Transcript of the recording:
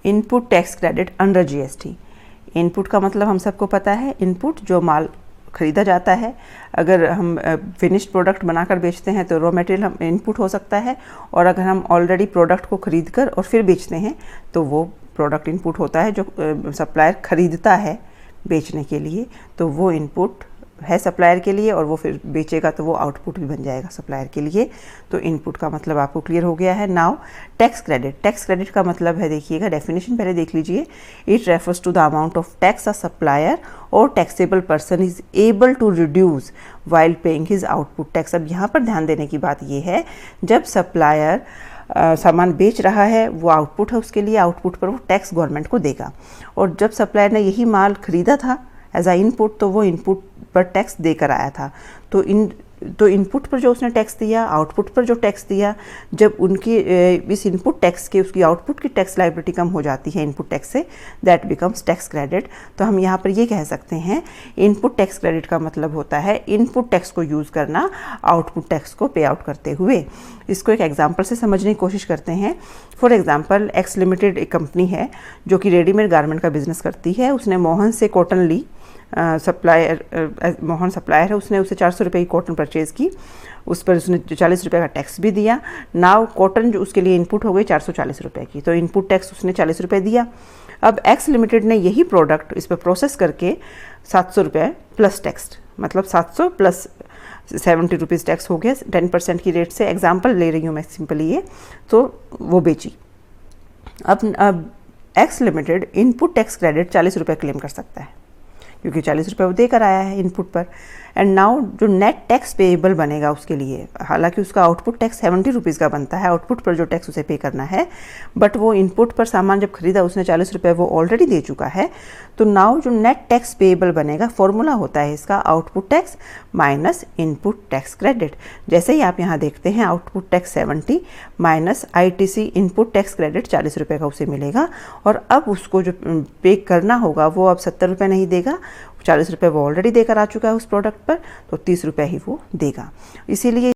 Input tax credit under GST. Input का मतलब हम सबको पता है, इनपुट जो माल खरीदा जाता है। अगर हम फिनिश्ड प्रोडक्ट बनाकर बेचते हैं तो रॉ मटेरियल हम इनपुट हो सकता है, और अगर हम ऑलरेडी प्रोडक्ट को खरीद कर और फिर बेचते हैं तो वो प्रोडक्ट इनपुट होता है जो सप्लायर खरीदता है बेचने के लिए, तो वो इनपुट है सप्लायर के लिए, और वो फिर बेचेगा तो वो आउटपुट भी बन जाएगा सप्लायर के लिए। तो इनपुट का मतलब आपको क्लियर हो गया है। Now tax credit. Tax credit का मतलब है, देखिएगा डेफिनेशन पहले देख लीजिए। It refers to the amount of tax a supplier और taxable person is able to reduce while paying his output tax. अब यहाँ पर ध्यान देने की बात ये है, जब सप्लायर सामान बेच रहा है, वो आउटपुट है उसके लिए, आउटपुट पर वो टैक्स गवर्नमेंट को देगा। और जब सप्लायर ने यही माल खरीदा था एज आ इनपुट, तो वो इनपुट पर टैक्स देकर आया था। तो इनपुट पर जो उसने टैक्स दिया, आउटपुट पर जो टैक्स दिया, जब उनकी इस इनपुट टैक्स के उसकी आउटपुट की टैक्स लायबिलिटी कम हो जाती है इनपुट टैक्स से, दैट बिकम्स टैक्स क्रेडिट। तो हम यहाँ पर ये कह सकते हैं, इनपुट टैक्स क्रेडिट का मतलब होता है इनपुट टैक्स को यूज़ करना आउटपुट टैक्स को पे आउट करते हुए। इसको एक एग्जाम्पल से समझने की कोशिश करते हैं। फॉर एग्जाम्पल, एक्स लिमिटेड एक कंपनी है जो कि रेडीमेड गारमेंट का बिजनेस करती है। उसने मोहन से कॉटन ली, मोहन सप्लायर है, उसने उसे 400 रुपये की कॉटन परचेज़ की, उस पर उसने 40 रुपये का टैक्स भी दिया। नाउ कॉटन जो उसके लिए इनपुट हो गई 440 रुपये की, तो इनपुट टैक्स उसने 40 रुपये दिया। अब एक्स लिमिटेड ने यही प्रोडक्ट इस पर प्रोसेस करके 700 रुपये प्लस टैक्स, मतलब 700 प्लस 70 रुपीज़ टैक्स हो गया 10% की रेट से। एग्जाम्पल ले रही हूँ मैं सिंपली ये, तो वो बेची। अब x limited input tax credit 40 रुपये क्लेम कर सकता है, क्योंकि 40 रुपये वो देकर आया है इनपुट पर। एंड नाउ जो नेट टैक्स पेएबल बनेगा उसके लिए, हालांकि उसका आउटपुट टैक्स 70 रुपीज़ का बनता है, आउटपुट पर जो टैक्स उसे पे करना है, बट वो इनपुट पर सामान जब खरीदा उसने 40 रुपये वो ऑलरेडी दे चुका है। तो नाउ जो नेट टैक्स पेएबल बनेगा, फॉर्मूला होता है इसका output tax minus input tax credit. जैसे ही आप यहाँ देखते हैं, output tax 70 minus ITC input tax credit 40 रुपये का उसे मिलेगा। और अब उसको जो पे करना होगा वो अब 70 रुपये नहीं देगा, 40 रुपये वो ऑलरेडी देकर आ चुका है उस प्रोडक्ट पर, तो 30 रुपये ही वो देगा। इसीलिए